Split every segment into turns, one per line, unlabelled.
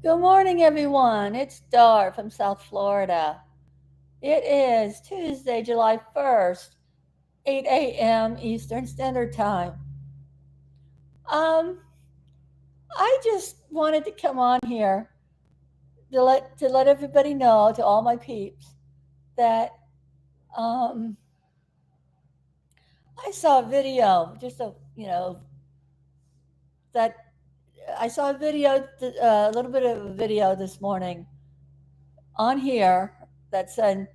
Good morning, everyone. It's Dar from South Florida. It is Tuesday, July 1st, 8 a.m. Eastern Standard Time. Um, I just wanted to come on here to let everybody know, to all my peeps, that um, I saw a video, that I saw a video, a little bit of a video this morning on here that said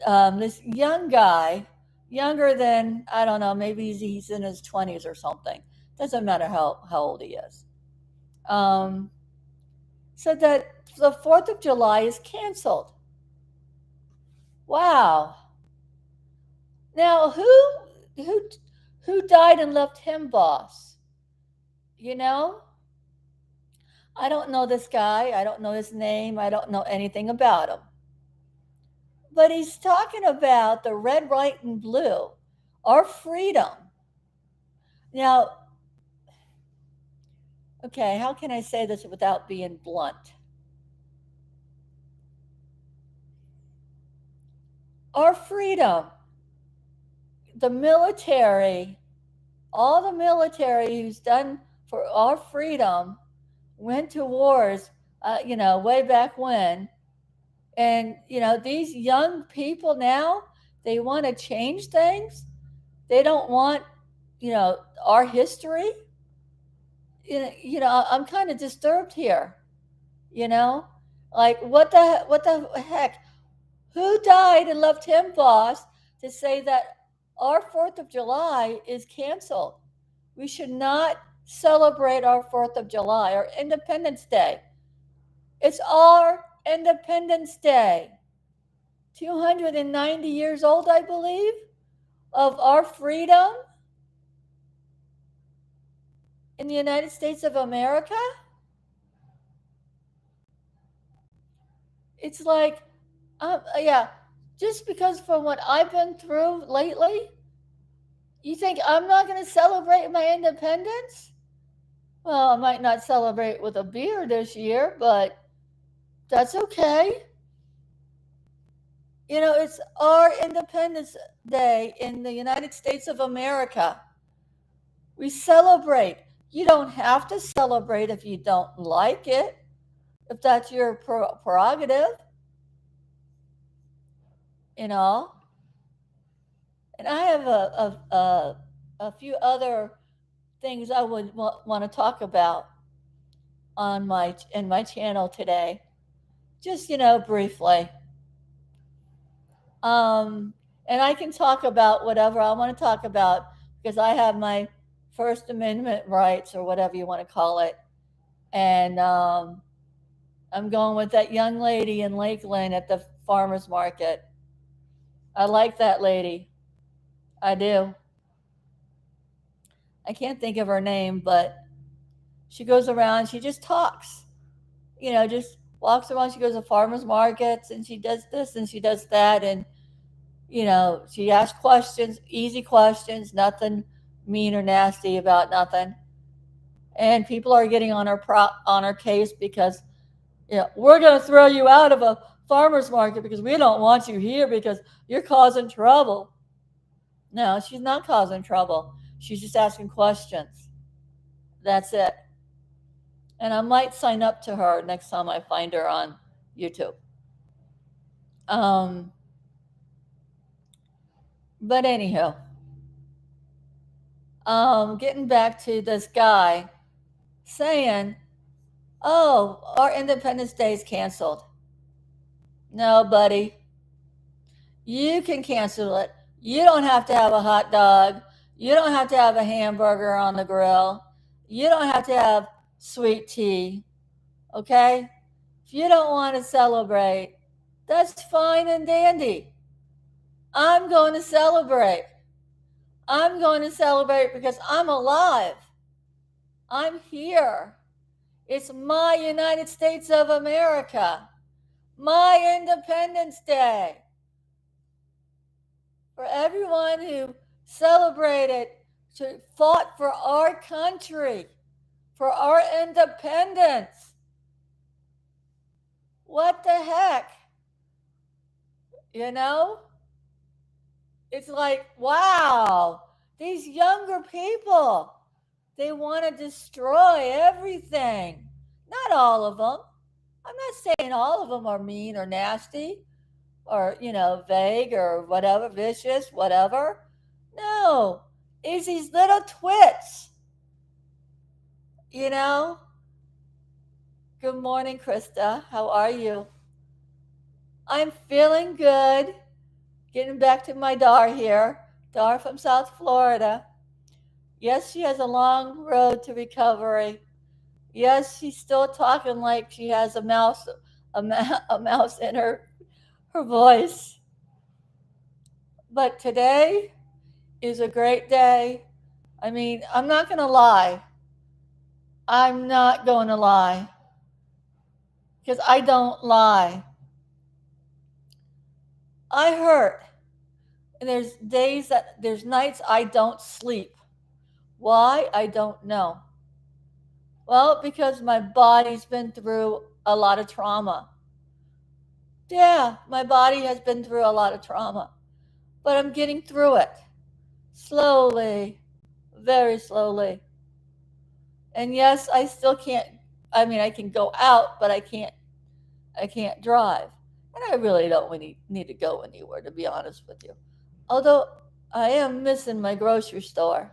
this young guy, younger than, I don't know, maybe he's in his 20s or something. Doesn't matter how old he is. Um, said that the 4th of July is canceled. Wow. Now, who, who died and left him boss? You know? I don't know this guy. I don't know his name. I don't know anything about him. But he's talking about the red, white, and blue, our freedom. Now, okay, how can I say this without being blunt? Our freedom, the military, all the military who's done for our freedom went to wars, way back when. And, these young people now, they want to change things. They don't want, our history. I'm kind of disturbed here, you know? Like, what the heck? Who died and left him boss to say that our 4th of July is canceled? We should not celebrate our 4th of July, our Independence Day. It's our Independence Day. 290 years old, I believe, of our freedom in the United States of America. It's like, yeah, just because from what I've been through lately, you think I'm not going to celebrate my independence? Well, I might not celebrate with a beer this year, but that's okay. It's our Independence Day in the United States of America. We celebrate. You don't have to celebrate if you don't like it, if that's your prerogative, you know. And I have a few other things I would want to talk about in my channel today, just briefly. Um, and I can talk about whatever I want to talk about because I have my First Amendment rights or whatever you want to call it. And I'm going with that young lady in Lakeland at the farmer's market. I like that lady. I do. I can't think of her name, but she goes around, she just talks, just walks around. She goes to farmers markets and she does this and she does that. And, she asks questions, easy questions, nothing mean or nasty about nothing. And people are getting on her case because, we're going to throw you out of a farmer's market because we don't want you here because you're causing trouble. No, she's not causing trouble. She's just asking questions. That's it. And I might sign up to her next time I find her on YouTube. Um, but anywho, getting back to this guy saying, "Oh, our Independence Day is canceled." No, buddy, you can cancel it. You don't have to have a hot dog. You don't have to have a hamburger on the grill. You don't have to have sweet tea. Okay? If you don't want to celebrate, that's fine and dandy. I'm going to celebrate. I'm going to celebrate because I'm alive. I'm here. It's my United States of America. My Independence Day. For everyone who celebrated, who fought for our country, for our independence. What the heck? You know? It's like, wow, these younger people, they want to destroy everything. Not all of them. I'm not saying all of them are mean or nasty or, vague or whatever, vicious, whatever. No, it's these little twits, you know? Good morning, Krista. How are you? I'm feeling good. Getting back to my Dar here. Dar from South Florida. Yes, she has a long road to recovery. Yes, she's still talking like she has a mouse in her voice. But today is a great day. I mean, I'm not going to lie. I'm not going to lie because I don't lie. I hurt. And there's nights I don't sleep. Why? I don't know. Well, because my body's been through a lot of trauma. Yeah, my body has been through a lot of trauma, but I'm getting through it slowly, very slowly. And yes, I still can't. I mean, I can go out, but I can't. I can't drive, and I really don't need to go anywhere, to be honest with you. Although I am missing my grocery store,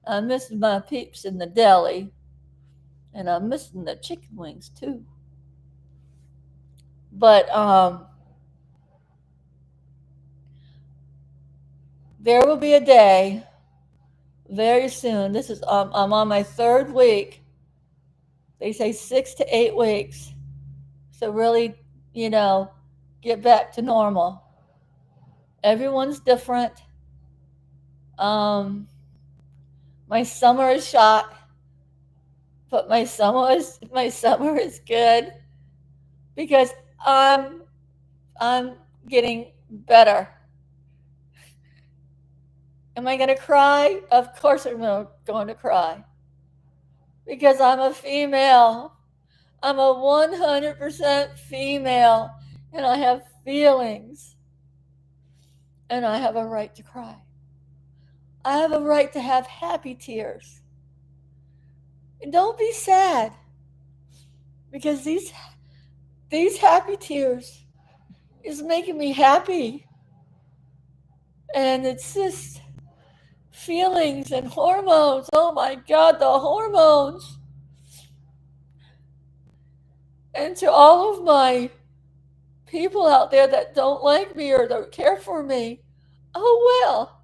I'm missing my peeps in the deli, and I'm missing the chicken wings too. But there will be a day very soon. I'm on my third week. They say 6 to 8 weeks. So really, you know, get back to normal. Everyone's different. Um, my summer is shot, but my summer is good because I'm getting better. Am I gonna cry? Of course I'm going to cry because I'm a female. I'm a 100% female and I have feelings and I have a right to cry. I have a right to have happy tears. And don't be sad because these happy tears is making me happy. And it's just feelings and hormones. Oh my God, the hormones. And to all of my people out there that don't like me or don't care for me, oh well.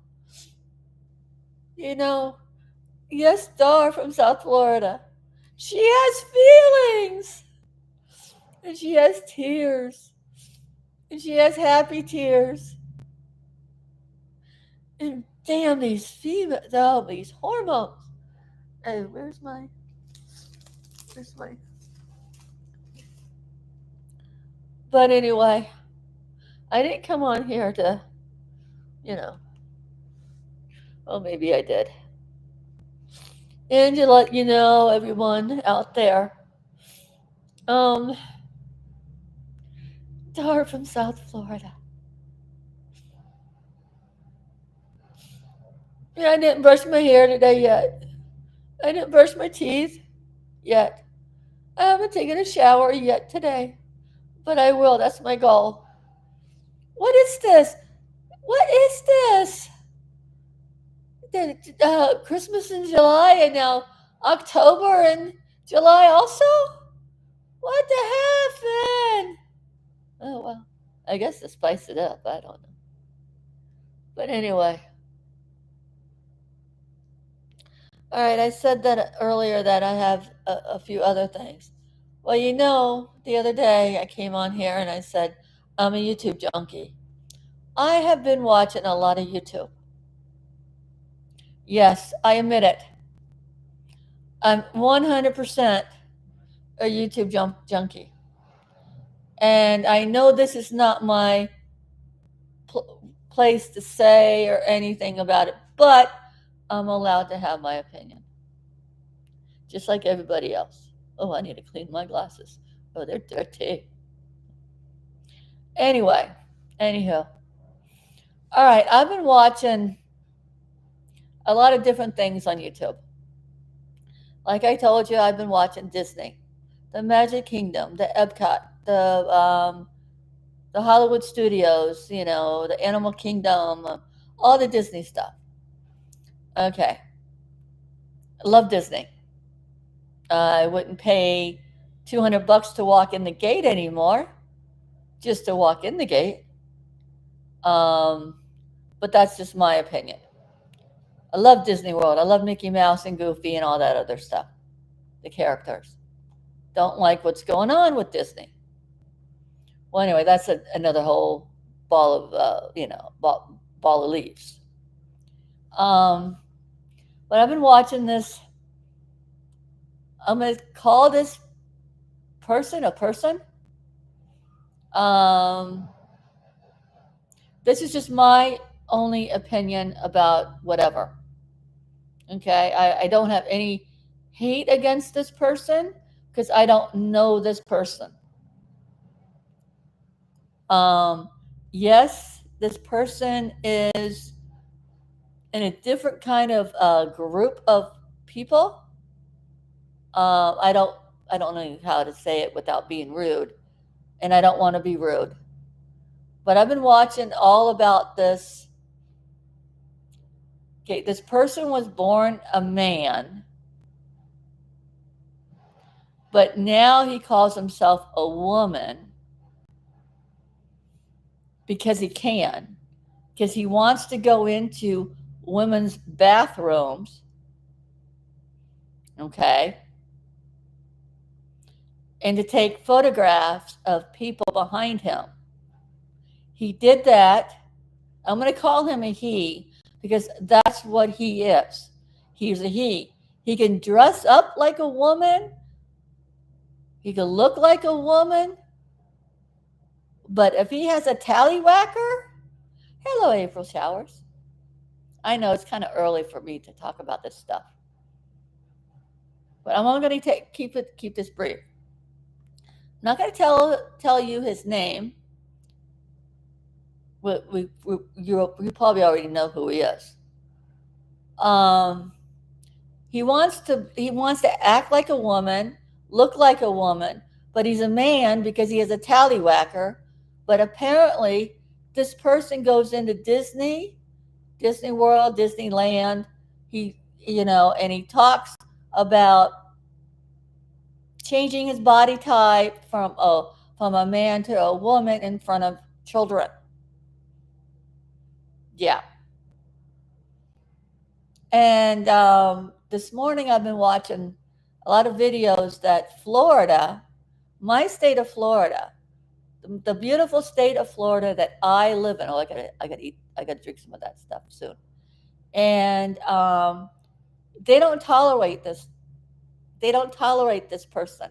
You know, yes, Dar from South Florida. She has feelings. And she has tears. And she has happy tears. And damn these females, oh, these hormones. Hey, where's my, but anyway, I didn't come on here to, you know, well, maybe I did. And to let you know, everyone out there, um, Dar from South Florida. Yeah, I didn't brush my hair today yet. I didn't brush my teeth yet. I haven't taken a shower yet today, but I will. That's my goal. What is this? What is this? Christmas in July and now October and July also? What the happened? Oh, well, I guess to spice it up. I don't know. But anyway, all right, I said that earlier that I have a few other things. Well, the other day I came on here and I said, I'm a YouTube junkie. I have been watching a lot of YouTube. Yes, I admit it. I'm 100% a YouTube junkie. And I know this is not my place to say or anything about it, but I'm allowed to have my opinion, just like everybody else. Oh, I need to clean my glasses. Oh, they're dirty. Anyway, anywho. All right, I've been watching a lot of different things on YouTube. Like I told you, I've been watching Disney, the Magic Kingdom, the Epcot, the Hollywood Studios, the Animal Kingdom, all the Disney stuff. Okay, I love Disney. I wouldn't pay $200 to walk in the gate anymore, just to walk in the gate. Um, but that's just my opinion. I love Disney World. I love Mickey Mouse and Goofy and all that other stuff, the characters. Don't like what's going on with Disney. Well, anyway, that's another whole ball of, ball of leaves. Um, but I've been watching this. I'm going to call this person a person. Um, this is just my only opinion about whatever. Okay, I don't have any hate against this person because I don't know this person. Um, yes, this person is in a different kind of group of people. Uh, I don't I don't know how to say it without being rude, and I don't want to be rude. But I've been watching all about this. Okay, this person was born a man, but now he calls himself a woman because he can, because he wants to go into women's bathrooms, okay, and to take photographs of people behind him. He did that. I'm going to call him a he because that's what he is. He's a he. He can dress up like a woman, he can look like a woman, but if he has a tallywhacker, hello, April Showers. I know it's kind of early for me to talk about this stuff, but I'm only going to keep this brief. I'm not going to tell you his name. You probably already know who he is. Um, he wants to act like a woman, look like a woman, but he's a man because he has a tallywhacker. But apparently, this person goes into Disney World, Disneyland. And he talks about changing his body type from a man to a woman in front of children. Yeah. And this morning I've been watching a lot of videos that Florida, my state of Florida, the beautiful state of Florida that I live in. Oh, I gotta drink some of that stuff soon. And they don't tolerate this. They don't tolerate this person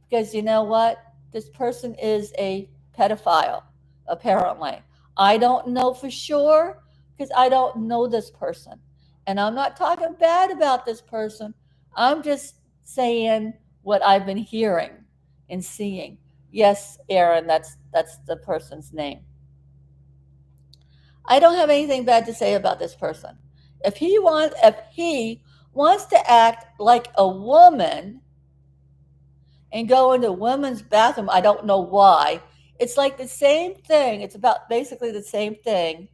because you know what? This person is a pedophile, apparently. I don't know for sure because I don't know this person. And I'm not talking bad about this person. I'm just saying what I've been hearing and seeing. Yes, Aaron, that's the person's name. I don't have anything bad to say about this person. If he wants to act like a woman and go into women's bathroom, I don't know why. It's like the same thing. It's about basically the same thing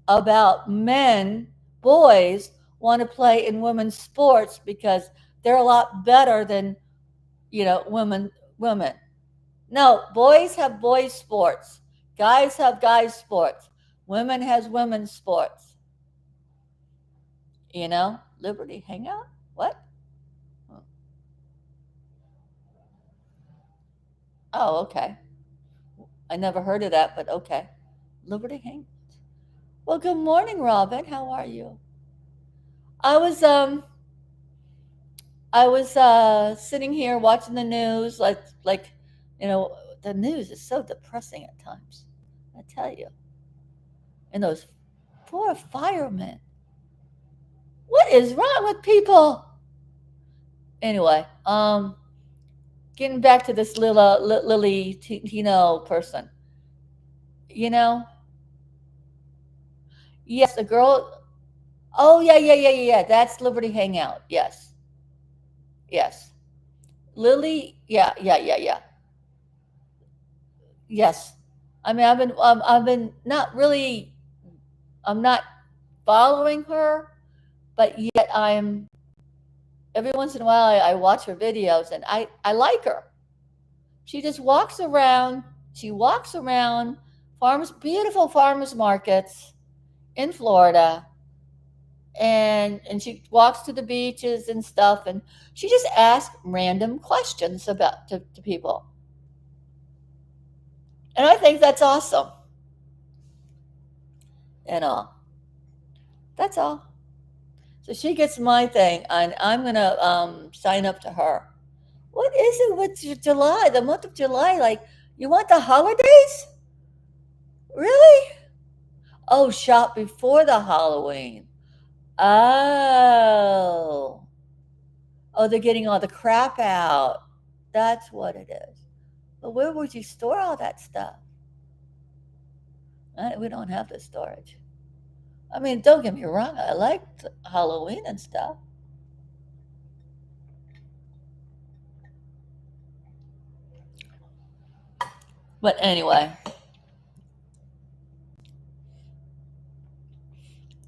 about men, boys want to play in women's sports because they're a lot better than, women. No, boys have boys sports. Guys have guys sports. Women has women's sports. Liberty Hangout? What? Oh, okay. I never heard of that, but okay. Liberty Hangout. Well, good morning, Robin. How are you? I was sitting here watching the news, the news is so depressing at times. I tell you. And those poor firemen. What is wrong with people? Anyway, getting back to this Lily Tino person. You know, yes, the girl. Oh yeah. That's Liberty Hangout. Yes, yes. Lily. Yeah. Yes. I mean, I've been not really. I'm not following her, but yet I'm every once in a while I watch her videos and I like her. She just walks around. She walks around beautiful farmers markets in Florida, and she walks to the beaches and stuff, and she just asks random questions to people, and I think that's awesome. And all that's all. So she gets my thing, and I'm gonna sign up to her. What is it with July? The month of July, like you want the holidays? Really? Oh, shop before the Halloween. Oh. Oh, they're getting all the crap out. That's what it is. But where would you store all that stuff? We don't have the storage. I mean, don't get me wrong. I like Halloween and stuff. But anyway,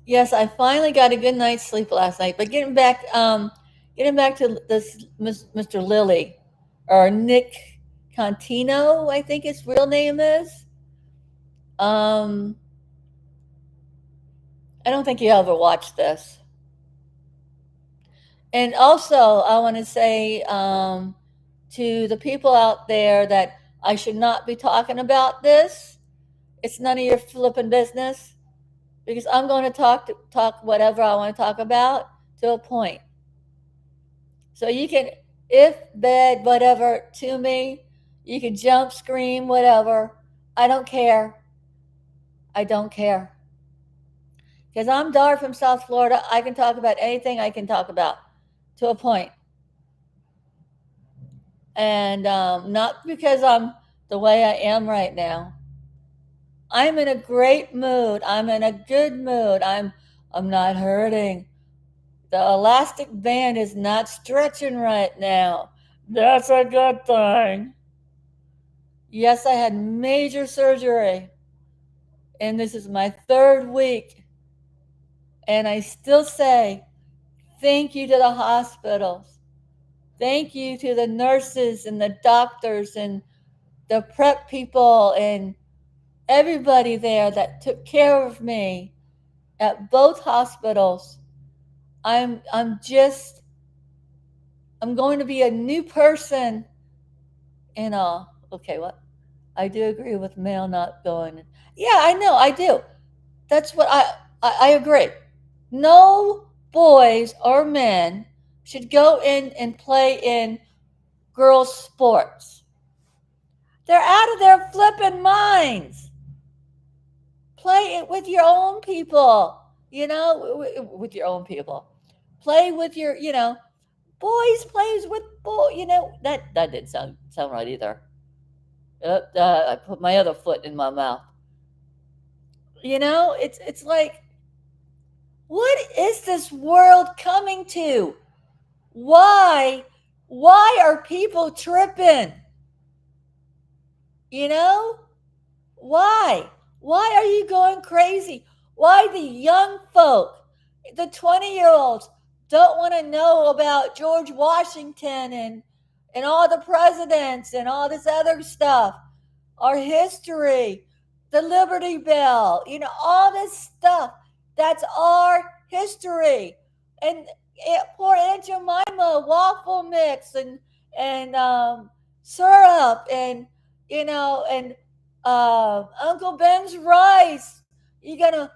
yes, I finally got a good night's sleep last night. But getting back to this Mr. Lilly, or Nick Contino, I think his real name is. Um, I don't think you ever watched this. And also, I want to say to the people out there that I should not be talking about this. It's none of your flipping business, because I'm going to talk whatever I want to talk about to a point. So you can, if bed, whatever, to me, you can jump, scream, whatever. I don't care. I don't care. Because I'm Dar from South Florida. I can talk about anything I can talk about to a point. And not because I'm the way I am right now. I'm in a great mood. I'm in a good mood. I'm not hurting. The elastic band is not stretching right now. That's a good thing. Yes, I had major surgery, and this is my third week. And I still say thank you to the hospitals. Thank you to the nurses and the doctors and the prep people and everybody there that took care of me at both hospitals. I'm just I'm going to be a new person in all. Okay, what? I do agree with male not going. Yeah, I know, I do. That's what I agree. No boys or men should go in and play in girls' sports. They're out of their flipping minds. Play it with your own people, with your own people. Play with boys plays with boys. That didn't sound right either. I put my other foot in my mouth. It's like, what is this world coming to? Why? Why are people tripping? You know? Why? Why are you going crazy? Why the young folk, the 20-year-olds, don't want to know about George Washington and all the presidents and all this other stuff, our history, the Liberty Bell, all this stuff. That's our history. And poor Aunt Jemima, waffle mix and syrup and Uncle Ben's rice. You gonna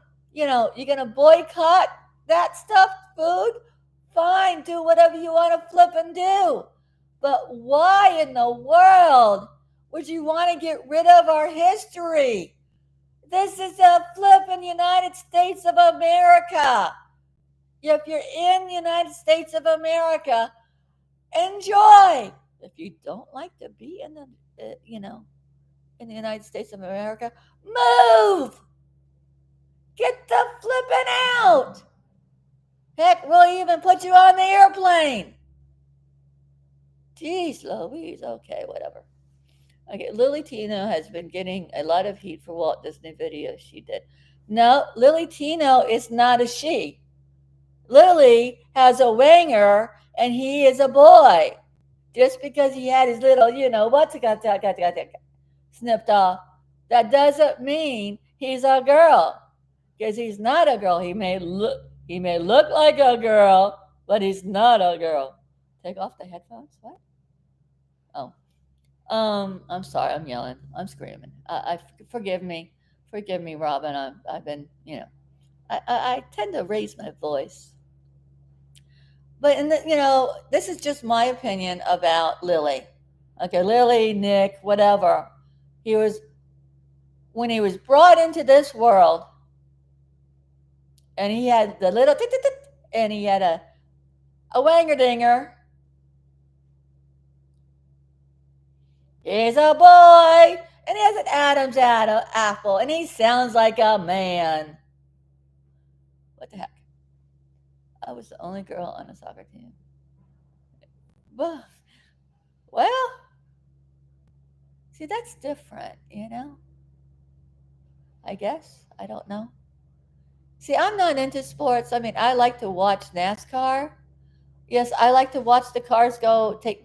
boycott that stuff food? Fine, do whatever you want to flip and do. But why in the world would you want to get rid of our history? This is a flippin' United States of America. If you're in the United States of America, enjoy. If you don't like to be in the, you know, in the United States of America. Move! Get the flipping out! Heck, we'll even put you on the airplane. Jeez Louise. Okay, whatever. Okay, Lily Tino has been getting a lot of heat for Walt Disney videos she did. No, Lily Tino is not a she. Lily has a wanger and he is a boy. Just because he had his little, what's got snipped off, that doesn't mean he's a girl. Because he's not a girl. He may look like a girl, but he's not a girl. Take off the headphones. What? Oh. I'm sorry. I'm yelling. I'm screaming. Forgive me, Robin. I've been, I tend to raise my voice. But this is just my opinion about Lily. Okay, Lily, Nick, whatever. When he was brought into this world, and he had the little and he had a wanger dinger. He's a boy, and he has an Adam's apple, and he sounds like a man. What the heck? I was the only girl on a soccer team. Well, see, that's different, I guess. I don't know. See, I'm not into sports. I mean, I like to watch NASCAR. Yes, I like to watch the cars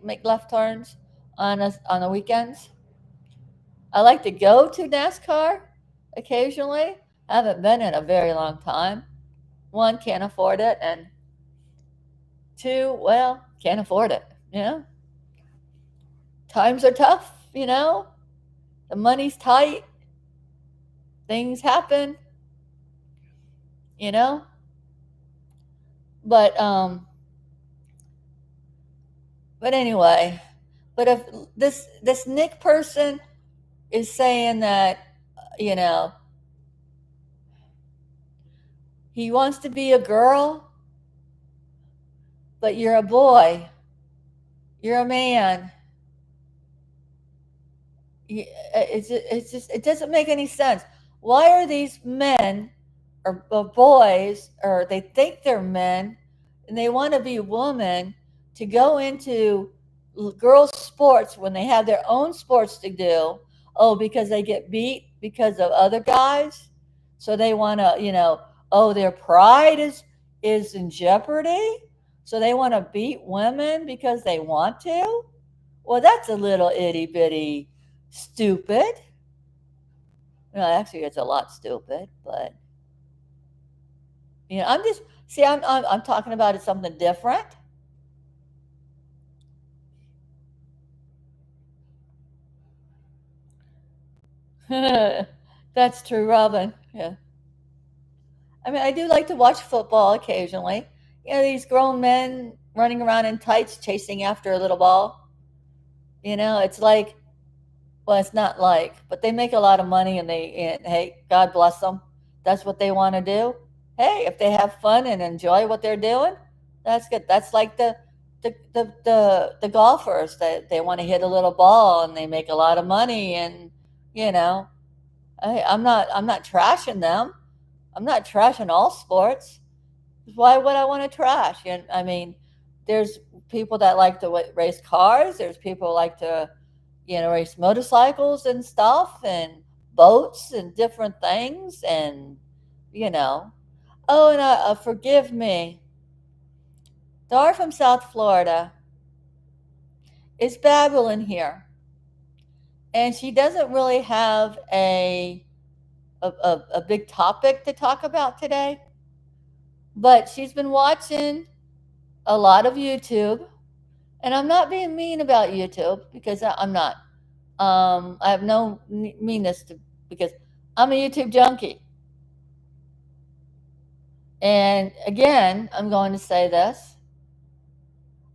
make left turns on the weekends. I like to go to NASCAR occasionally. I haven't been in a very long time. One, can't afford it, and two, well, can't afford it. Times are tough. The money's tight. Things happen. But anyway, but if this Nick person is saying that, he wants to be a girl, but you're a boy, you're a man. It doesn't make any sense. Why are these men or boys, or they think they're men and they want to be women, to go into girls' sports when they have their own sports to do? Oh, because they get beat because of other guys, so they want to, their pride is in jeopardy, so they want to beat women because they want to. Well, that's a little itty bitty stupid. Actually, it's a lot stupid, but I'm just see. I'm talking about it something different. That's true, Robin. Yeah. I mean, I do like to watch football occasionally. These grown men running around in tights chasing after a little ball. It's like, well, it's not like, but they make a lot of money, and hey, God bless them. That's what they want to do. Hey, if they have fun and enjoy what they're doing, that's good. That's like the golfers that they want to hit a little ball and they make a lot of money, and you know, I'm not trashing them. I'm not trashing all sports. Why would I want to trash? And I mean, there's people that like to race cars. There's people like to, race motorcycles and stuff, and boats and different things, and you know. Oh, and forgive me. Dar from South Florida is babbling here, and she doesn't really have a big topic to talk about today, but she's been watching a lot of YouTube, and I'm not being mean about YouTube because I'm not. I have no meanness because I'm a YouTube junkie. And again, I'm going to say this: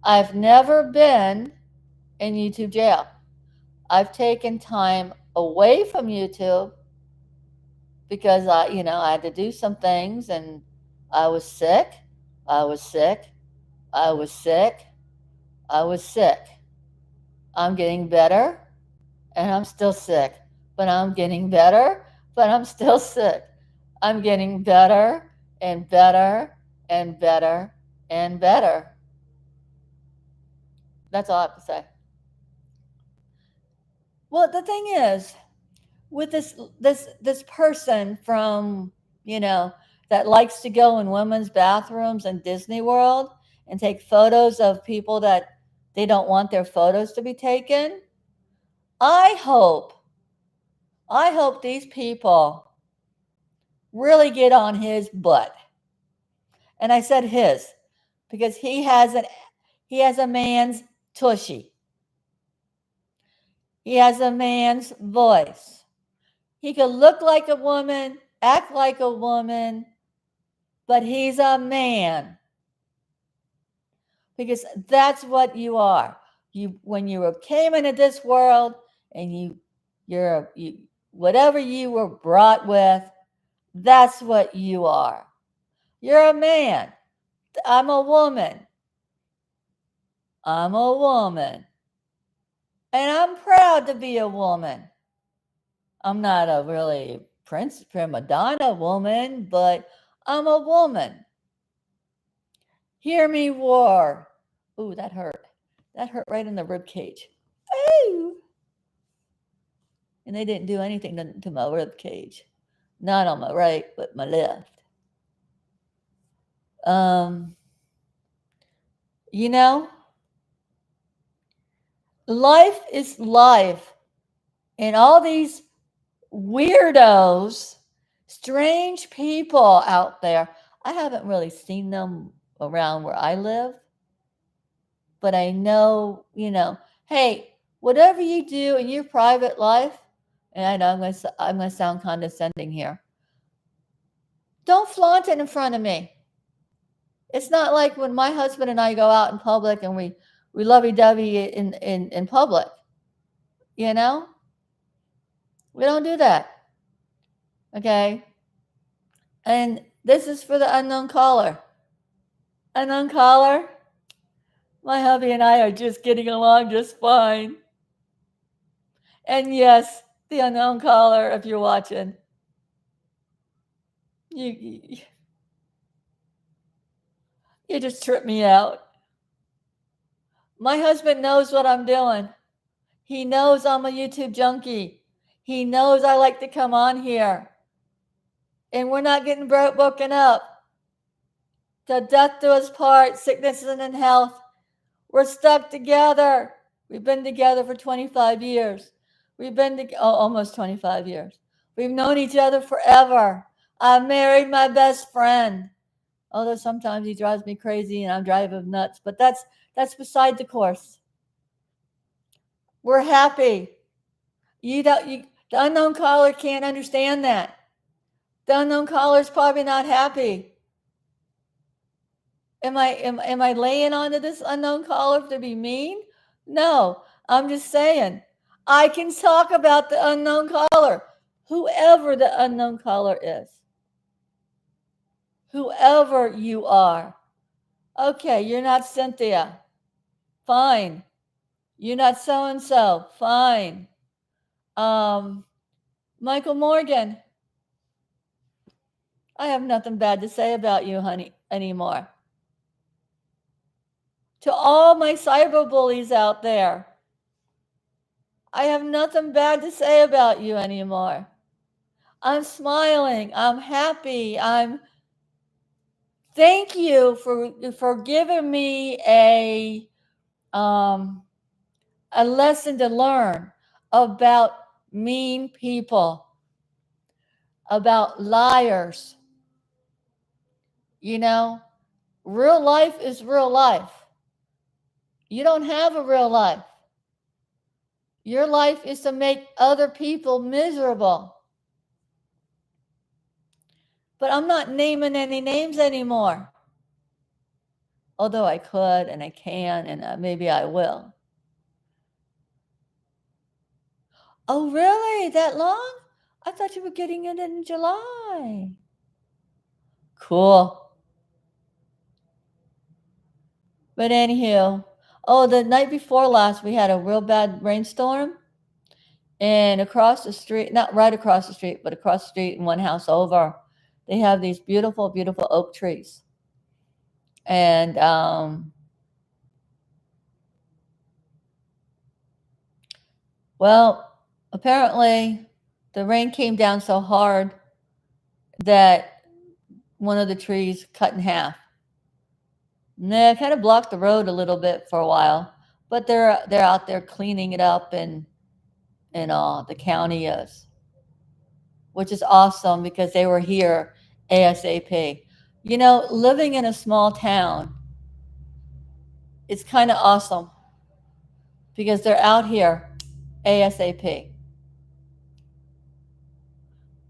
I've never been in YouTube jail. I've taken time away from YouTube because I had to do some things, and I was sick. I was sick. I was sick. I was sick. I'm getting better, and I'm still sick. but I'm getting better, but I'm still sick. I'm getting better and better and better and better. That's all I have to say. Well, the thing is, with this person from, you know, that likes to go in women's bathrooms in Disney World and take photos of people that they don't want their photos to be taken. I hope I hope these people really get on his butt. And I said his because he has a man's tushy. He has a man's voice. He could look like a woman, act like a woman, but he's a man. Because that's what you are. You when you came into this world and you whatever you were brought with, that's what you are. You're a man. I'm a woman. I'm a woman. And I'm proud to be a woman. I'm not a really prima donna woman, but I'm a woman. Hear me roar. Ooh, that hurt. That hurt right in the rib cage. Ooh. And they didn't do anything to my rib cage. Not on my right, but my left. Um, you know, life is life. And all these weirdos, strange people out there, I haven't really seen them around where I live, but I know, hey, whatever you do in your private life, and I know I'm going to sound condescending here, don't flaunt it in front of me. It's not like when my husband and I go out in public and we lovey-dovey in public, you know? We don't do that. Okay? And this is for the unknown caller. Unknown caller, my hubby and I are just getting along just fine. And yes, the unknown caller, if you're watching, you just trip me out. My husband knows what I'm doing. He knows I'm a YouTube junkie. He knows I like to come on here. And we're not getting broken up. Till death do us part, sickness and in health. We're stuck together. We've been together for 25 years. We've been almost 25 years. We've known each other forever. I married my best friend. Although sometimes he drives me crazy and I'm driving him nuts, but that's beside the course. We're happy. The unknown caller can't understand that. The unknown caller is probably not happy. Am I laying onto this unknown caller to be mean? No, I'm just saying I can talk about the unknown caller, whoever the unknown caller is, whoever you are. Okay, you're not Cynthia. Fine. You're not so and so. Fine. Michael Morgan. I have nothing bad to say about you, honey, anymore. To all my cyber bullies out there, I have nothing bad to say about you anymore. I'm smiling. I'm happy. Thank you for giving me a lesson to learn about mean people, about liars. Real life is real life. You don't have a real life. Your life is to make other people miserable. But I'm not naming any names anymore. Although I could and I can and maybe I will. Oh, really? That long? I thought you were getting it in July. Cool. But anywho, the night before last, we had a real bad rainstorm. And across the street, not right across the street, but across the street and one house over, they have these beautiful, beautiful oak trees. And well, apparently the rain came down so hard that one of the trees cut in half. Yeah, it kind of blocked the road a little bit for a while, but they're out there cleaning it up, and the county is, which is awesome because they were here ASAP. You know, living in a small town is kind of awesome because they're out here ASAP.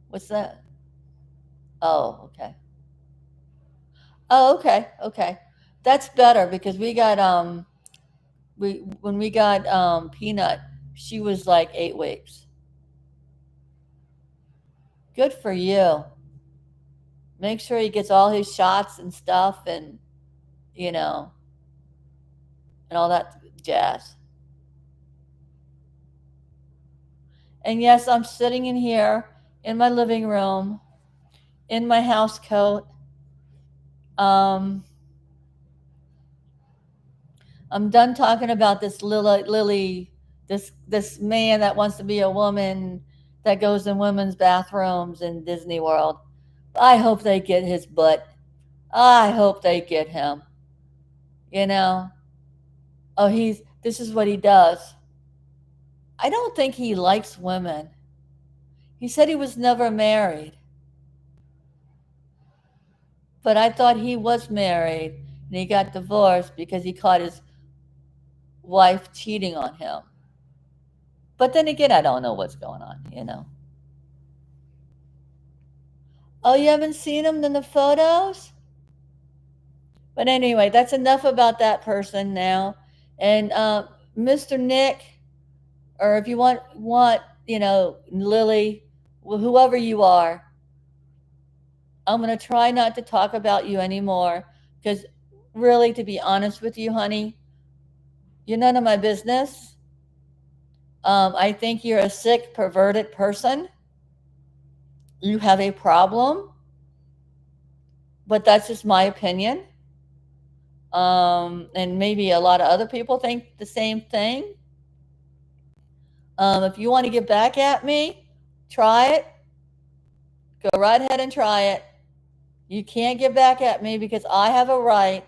What's that? Oh, okay. Oh, okay, okay. That's better because we when we got Peanut, she was like 8 weeks. Good for you. Make sure he gets all his shots and stuff, and you know, and all that jazz. And yes, I'm sitting in here in my living room in my house coat. Um, I'm done talking about this Lily, this man that wants to be a woman that goes in women's bathrooms in Disney World. I hope they get his butt. I hope they get him. You know. Oh, this is what he does. I don't think he likes women. He said he was never married, but I thought he was married and he got divorced because he caught his wife cheating on him. But then again, I don't know what's going on. Oh, you haven't seen him in the photos? But anyway, that's enough about that person now. And Mr. Nick, or if you want, Lily, whoever you are, I'm going to try not to talk about you anymore because really, to be honest with you, honey, you're none of my business. I think you're a sick, perverted person. You have a problem, but that's just my opinion. And maybe a lot of other people think the same thing. If you want to get back at me, try it. Go right ahead and try it. You can't get back at me because I have a right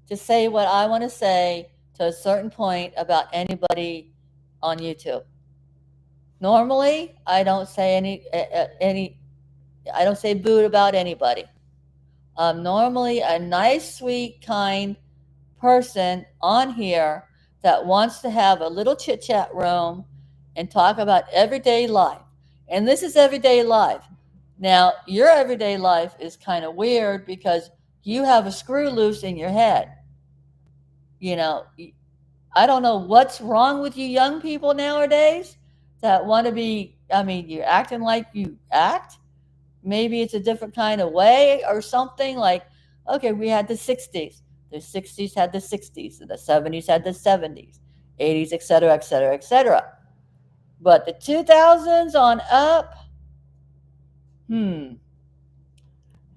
to say what I want to say to a certain point about anybody on YouTube. Normally, I don't say any I don't say boo about anybody. I'm normally a nice, sweet, kind person on here that wants to have a little chit chat room and talk about everyday life. And this is everyday life. Now, your everyday life is kind of weird because you have a screw loose in your head. You know, I don't know what's wrong with you young people nowadays that want to be, I mean, you're acting like you act. Maybe it's a different kind of way or something. Like, okay, we had the 60s. The 60s had the 60s, and the 70s had the 70s, 80s, et cetera, et cetera, et cetera. But the 2000s on up,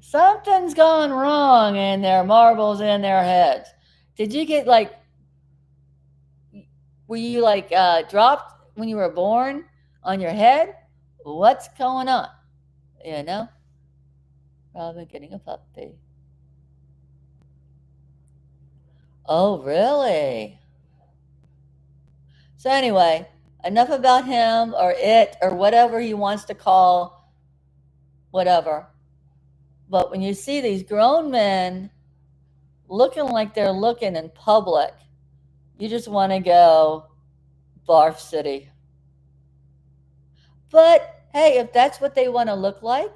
something's gone wrong in their marbles in their heads. Did you get like, were you like dropped when you were born on your head? What's going on? You know? Probably getting a puppy. Oh, really? So anyway, enough about him or it or whatever he wants to call whatever. But when you see these grown men looking like they're looking in public, you just want to go barf city. But hey, if that's what they want to look like,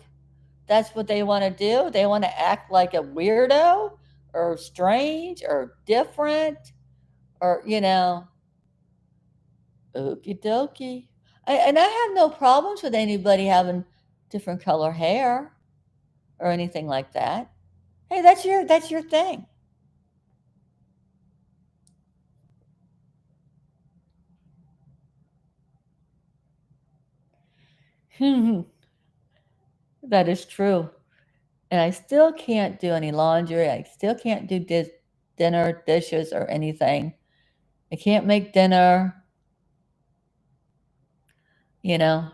that's what they want to do. They want to act like a weirdo or strange or different or, okie dokie. And I have no problems with anybody having different color hair or anything like that. Hey, that's your thing. That is true. And I still can't do any laundry. I still can't do dinner, dishes, or anything. I can't make dinner, you know.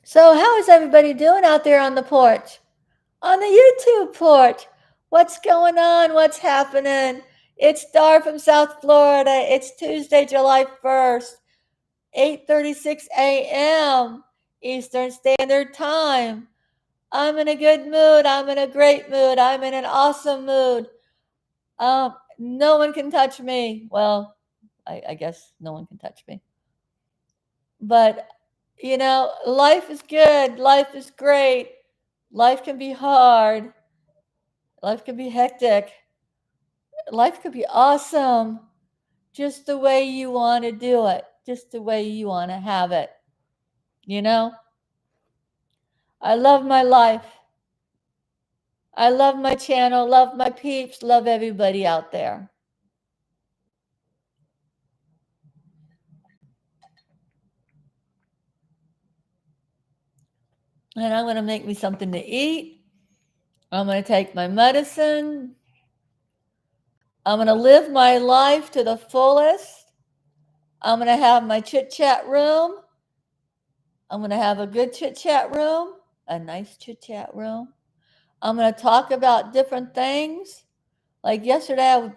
So, how is everybody doing out there on the porch? On the YouTube porch? What's going on? What's happening? It's Dar from South Florida. It's Tuesday, July 1st, 8:36 a.m. Eastern Standard Time. I'm in a good mood. I'm in a great mood. I'm in an awesome mood. No one can touch me. Well, I guess no one can touch me. But, life is good. Life is great. Life can be hard. Life can be hectic. Life could be awesome. Just the way you want to do it. Just the way you want to have it. I love my life. I love my channel. Love my peeps. Love everybody out there. And I'm going to make me something to eat. I'm going to take my medicine. I'm going to live my life to the fullest. I'm going to have my chit chat room. I'm going to have a good chit chat room, a nice chit chat room. I'm going to talk about different things. Like yesterday,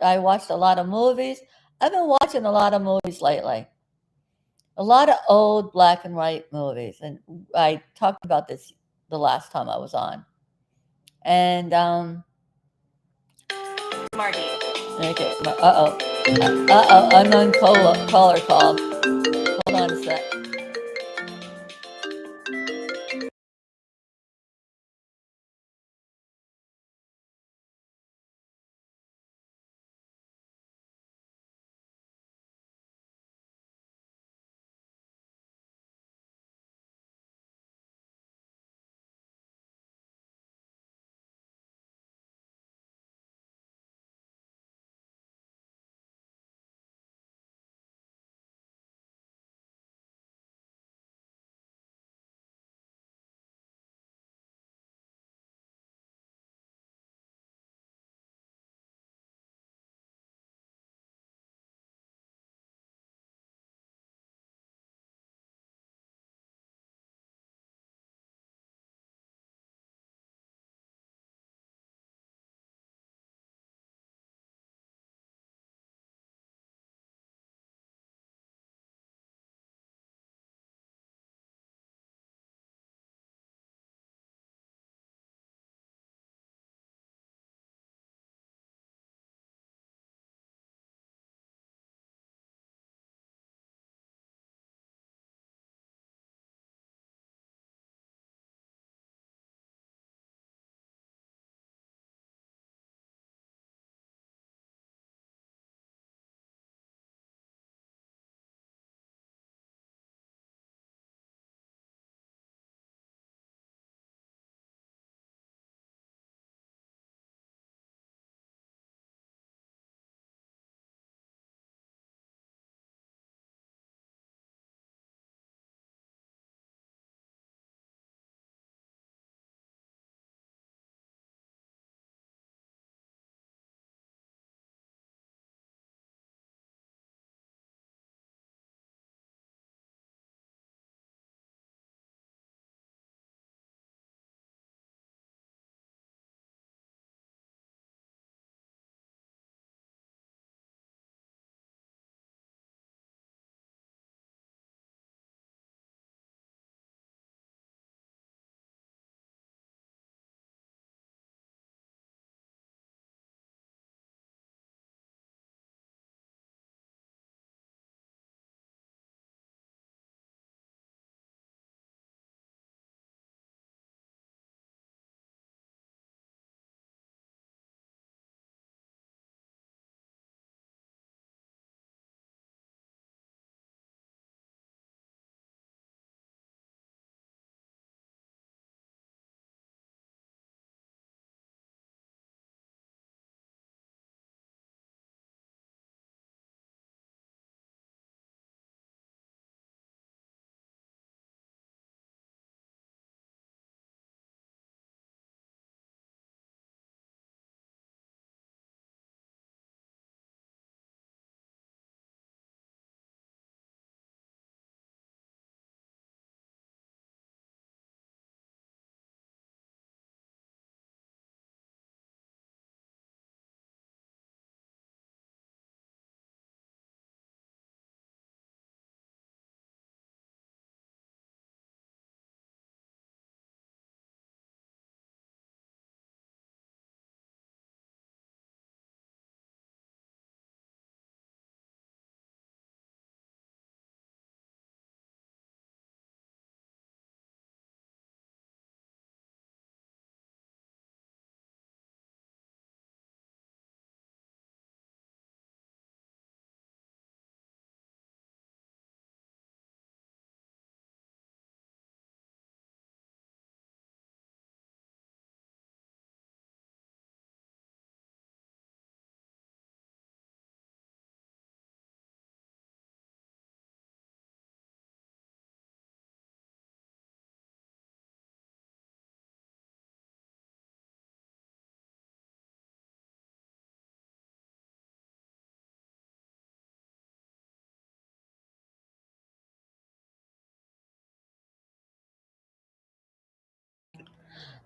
I watched a lot of movies. I've been watching a lot of movies lately. A lot of old black and white movies. And I talked about this the last time I was on. And, Marty. Okay. Unknown caller called. Hold on a sec.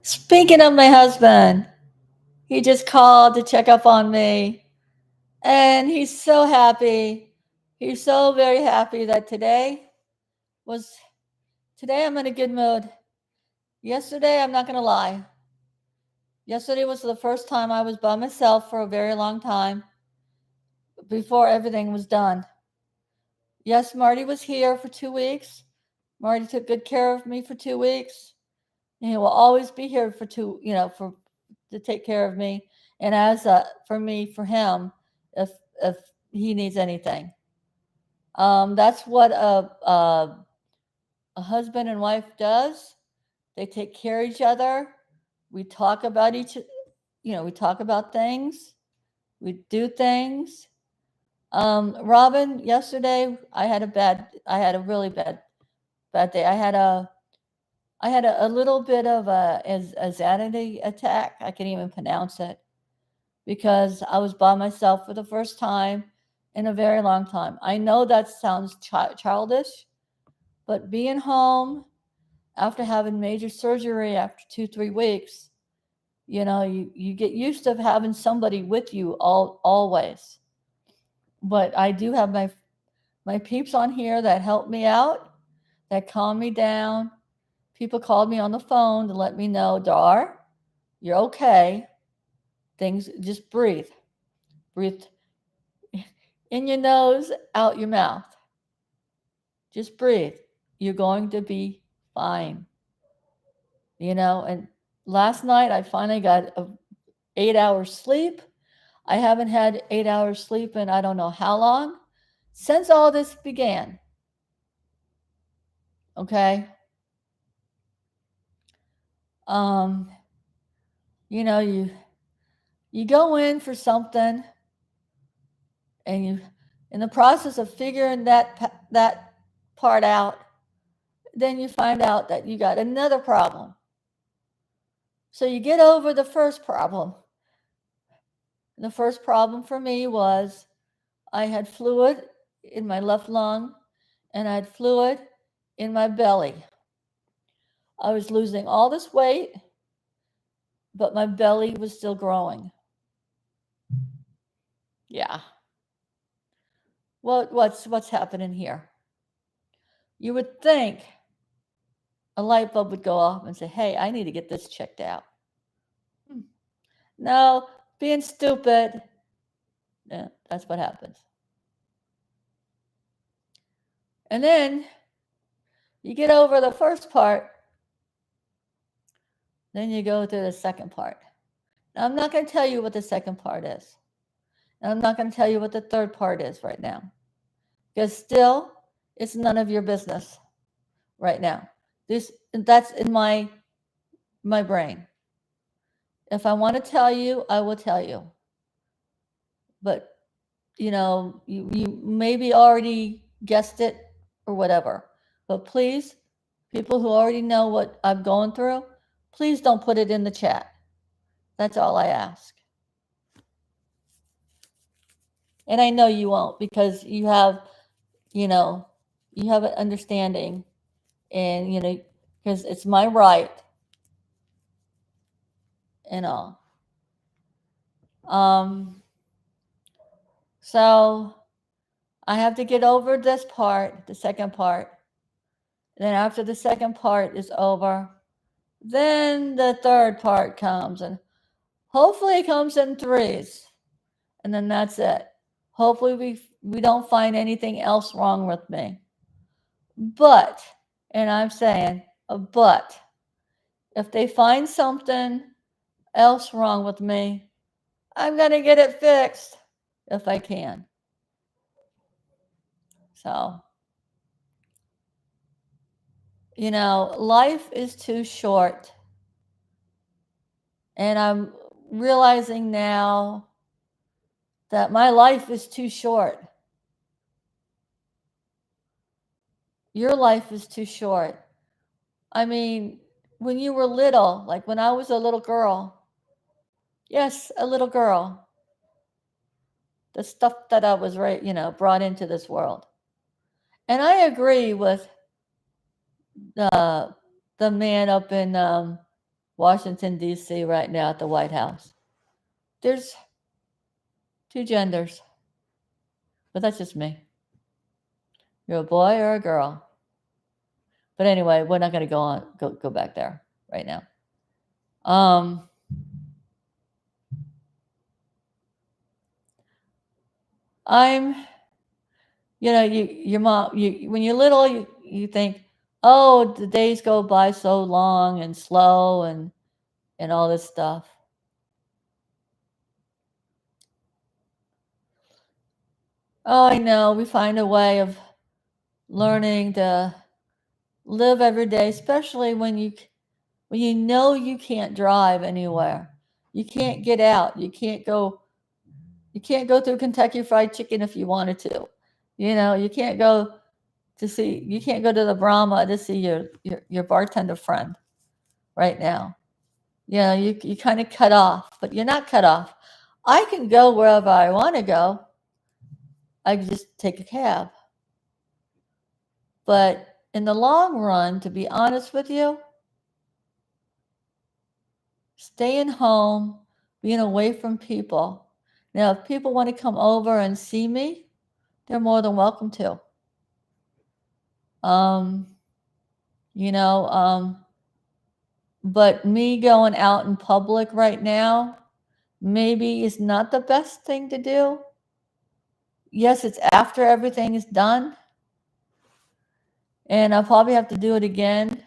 Speaking of my husband, he just called to check up on me, and he's so happy. He's so very happy that today I'm in a good mood. Yesterday, I'm not going to lie. Yesterday was the first time I was by myself for a very long time before everything was done. Yes, Marty was here for 2 weeks. Marty took good care of me for 2 weeks. And he will always be here for to take care of me, and as for him, if he needs anything. That's what a husband and wife does. They take care of each other. We talk about we talk about things. We do things. Robin, yesterday I had a really bad day. I had a little bit of a anxiety attack. I can't even pronounce it because I was by myself for the first time in a very long time. I know that sounds childish, but being home after having major surgery after 2-3 weeks, you get used to having somebody with you always. But I do have my peeps on here that help me out, that calm me down. People called me on the phone to let me know, Dar, you're okay. Things, just breathe. Breathe in your nose, out your mouth. Just breathe. You're going to be fine. And last night I finally got 8 hours sleep. I haven't had 8 hours sleep in I don't know how long since all this began. Okay? You go in for something, and you, in the process of figuring that part out, then you find out that you got another problem. So you get over the first problem. The first problem for me was I had fluid in my left lung and I had fluid in my belly. I was losing all this weight, but my belly was still growing. Yeah. What's happening here? You would think a light bulb would go off and say, hey, I need to get this checked out. No, being stupid. Yeah, that's what happens. And then you get over the first part, then you go to the second part. Now, I'm not going to tell you what the second part is. And I'm not going to tell you what the third part is right now. Because still, it's none of your business right now. That's in my brain. If I want to tell you, I will tell you. But, you maybe already guessed it or whatever. But please, people who already know what I'm going through, please don't put it in the chat. That's all I ask. And I know you won't, because you have an understanding, and, because it's my right and all. So I have to get over this part, the second part. And then after the second part is over, then the third part comes, and hopefully it comes in threes. And then that's it. Hopefully we don't find anything else wrong with me. But, and I'm saying, but, if they find something else wrong with me, I'm going to get it fixed if I can. So, life is too short. And I'm realizing now that my life is too short. Your life is too short. I mean, when you were little, like when I was a little girl, yes, a little girl, the stuff that I was brought into this world. And I agree with the man up in Washington, D.C. right now at the White House. There's 2 genders, but that's just me. You're a boy or a girl. But anyway, we're not going to go back there right now. Your mom, when you're little, you think, oh, the days go by so long and slow and all this stuff. Oh, I know. We find a way of learning to live every day, especially when you know you can't drive anywhere. You can't get out. You can't go through Kentucky Fried Chicken if you wanted to. You can't go to the Brahma to see your bartender friend right now. You kind of cut off, but you're not cut off. I can go wherever I want to go. I can just take a cab. But in the long run, to be honest with you, staying home, being away from people. Now, if people want to come over and see me, they're more than welcome to. But me going out in public right now maybe is not the best thing to do. Yes, it's after everything is done. And I'll probably have to do it again.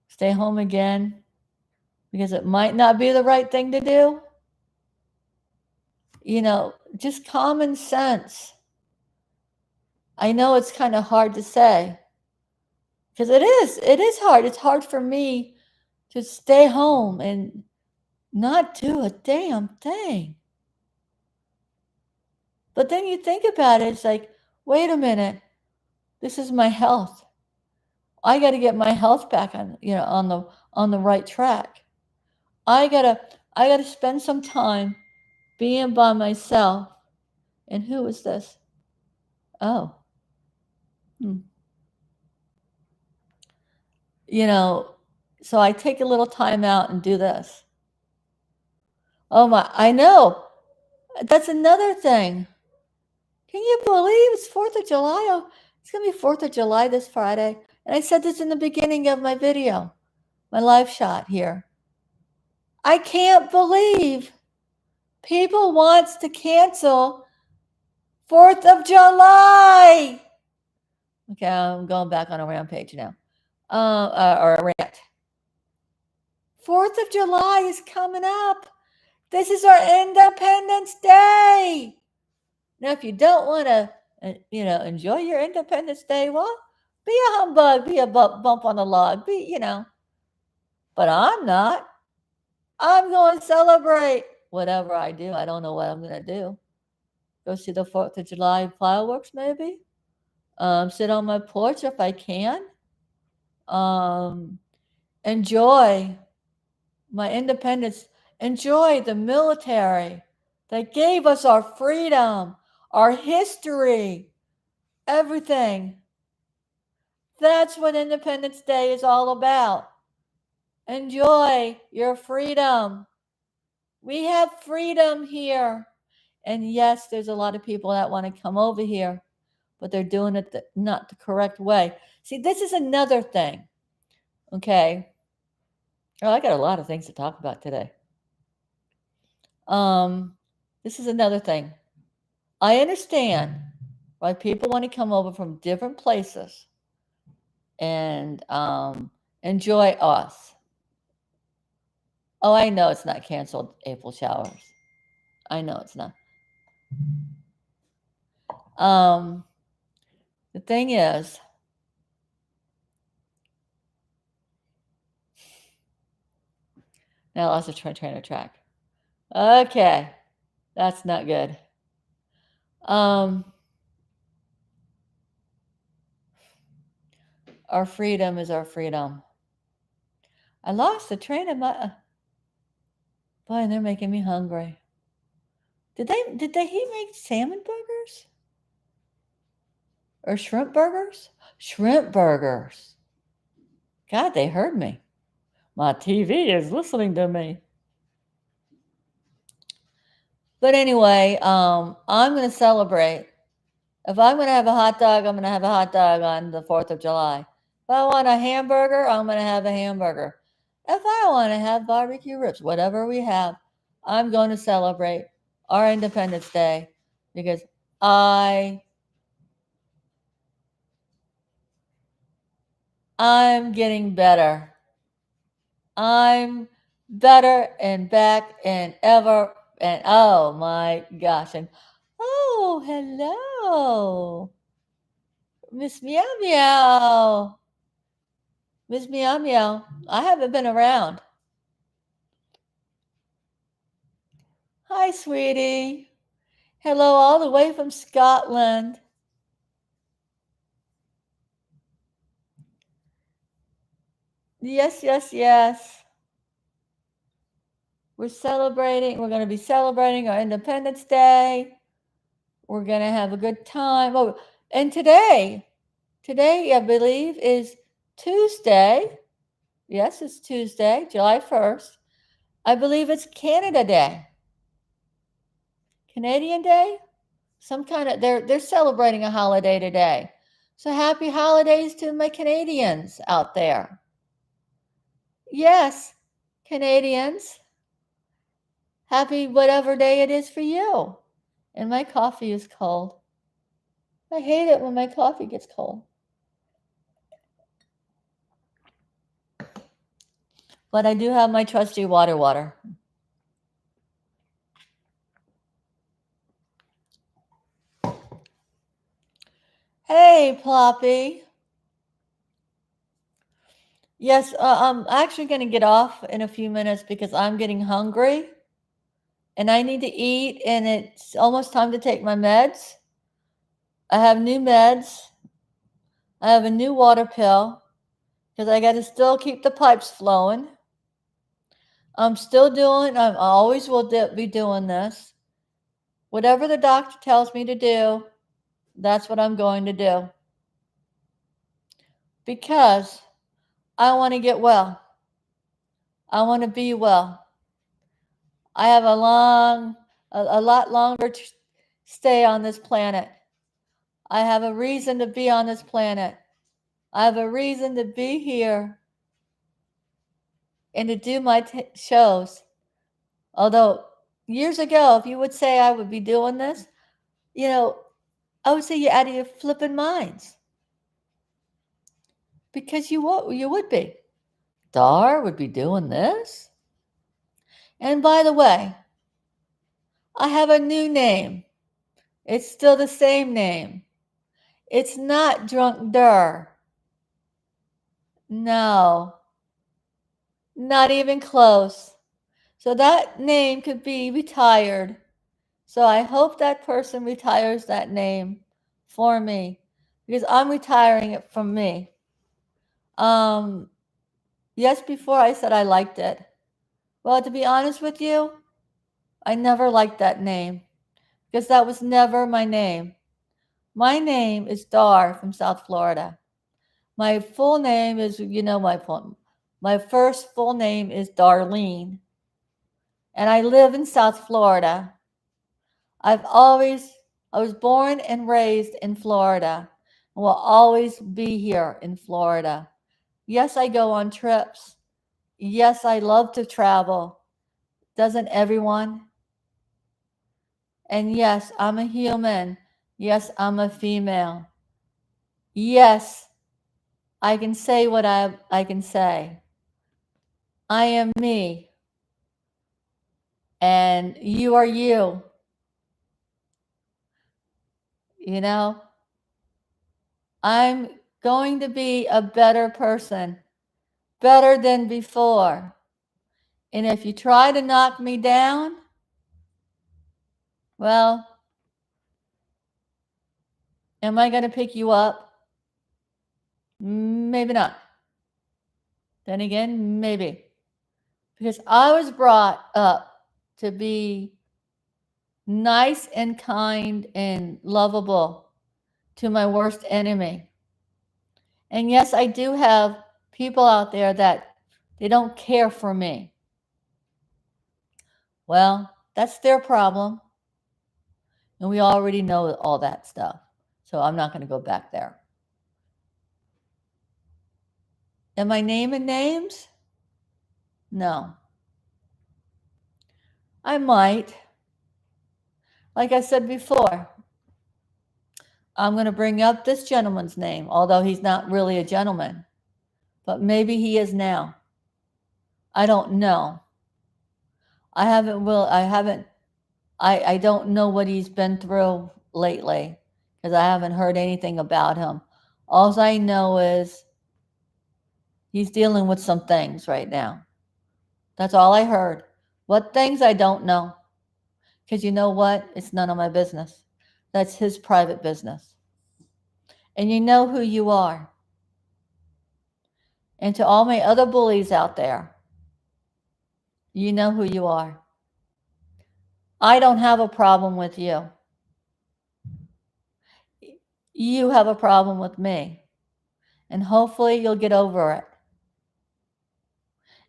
Stay home again. Because it might not be the right thing to do. Just common sense. I know it's kind of hard to say. Because it is hard. It's hard for me to stay home and not do a damn thing. But then you think about it, it's like, wait a minute, this is my health. I got to get my health back on the right track. I gotta spend some time being by myself. And who is this? Oh. So I take a little time out and do this. Oh my, I know. That's another thing. Can you believe it's 4th of July? Oh, it's going to be 4th of July this Friday. And I said this in the beginning of my video, my live shot here. I can't believe people wants to cancel 4th of July. Okay, I'm going back on a rampage now. Or a rant. 4th of July is coming up. This is our Independence Day. Now, if you don't want to, enjoy your Independence Day, well, be a humbug, be a bump on the log, But I'm not. I'm going to celebrate whatever I do. I don't know what I'm going to do. Go see the 4th of July fireworks, maybe. Sit on my porch if I can. Enjoy my independence. Enjoy the military that gave us our freedom, our history, everything. That's what Independence Day is all about. Enjoy your freedom. We have freedom here. And yes, there's a lot of people that want to come over here, but they're doing it not the correct way. See, this is another thing. Okay. Oh, I got a lot of things to talk about today. This is another thing. I understand why people want to come over from different places and enjoy us. Oh, I know it's not canceled April showers. I know it's not. The thing is, now I lost a train of track. Okay, that's not good. Our freedom is our freedom. I lost the train of my. Boy, they're making me hungry. Did he make salmon burgers? Or shrimp burgers? Shrimp burgers. God, they heard me. My TV is listening to me. But anyway, I'm going to celebrate. If I'm going to have a hot dog, I'm going to have a hot dog on the 4th of July. If I want a hamburger, I'm going to have a hamburger. If I want to have barbecue ribs, whatever we have, I'm going to celebrate our Independence Day because I'm getting better. I'm better and back and ever and oh my gosh. And oh, hello. Miss Meow Meow. Miss Meow Meow. I haven't been around. Hi, sweetie. Hello, all the way from Scotland. Yes, yes, yes. We're going to be celebrating our Independence Day. We're going to have a good time. Oh, and today, I believe, is Tuesday. Yes, it's Tuesday, July 1st. I believe it's Canada Day. Canadian Day? Some kind of they're celebrating a holiday today. So happy holidays to my Canadians out there. Yes, Canadians. Happy whatever day it is for you. And my coffee is cold. I hate it when my coffee gets cold. But I do have my trusty water. Hey, Ploppy. Yes, I'm actually going to get off in a few minutes because I'm getting hungry and I need to eat and it's almost time to take my meds. I have new meds. I have a new water pill because I got to still keep the pipes flowing. I always will be doing this. Whatever the doctor tells me to do, that's what I'm going to do. Because I want to get well. I want to be well. I have a lot longer to stay on this planet. I have a reason to be on this planet. I have a reason to be here and to do my shows. Although years ago, if you would say I would be doing this, I would say you're out of your flipping minds. Because you would be. Dar would be doing this. And by the way, I have a new name. It's still the same name. It's not Drunk Dur. No. Not even close. So that name could be retired. So I hope that person retires that name for me because I'm retiring it from me. Yes, before I said I liked it. Well, to be honest with you, I never liked that name because that was never my name. My name is Dar from South Florida. My full name is, my first full name is Darlene. And I live in South Florida. I was born and raised in Florida and will always be here in Florida. Yes, I go on trips. Yes, I love to travel. Doesn't everyone? And yes, I'm a human. Yes, I'm a female. Yes, I can say what I can say. I am me. And you are you. I'm going to be a better person, better than before. And if you try to knock me down, well, am I going to pick you up? Maybe not. Then again, maybe. Because I was brought up to be nice and kind and lovable to my worst enemy. And yes, I do have people out there that They don't care for me. Well, that's their problem. And we already know all that stuff. So I'm not going to go back there. Am I naming names? No. I might. Like I said before, I'm going to bring up this gentleman's name, although he's not really a gentleman. But maybe he is now. I don't know. I don't know what he's been through lately because I haven't heard anything about him. All I know is he's dealing with some things right now. That's all I heard. What things, I don't know. Because you know what? It's none of my business. That's his private business. And you know who you are. And to all my other bullies out there, you know who you are. I don't have a problem with you. You have a problem with me. And hopefully you'll get over it.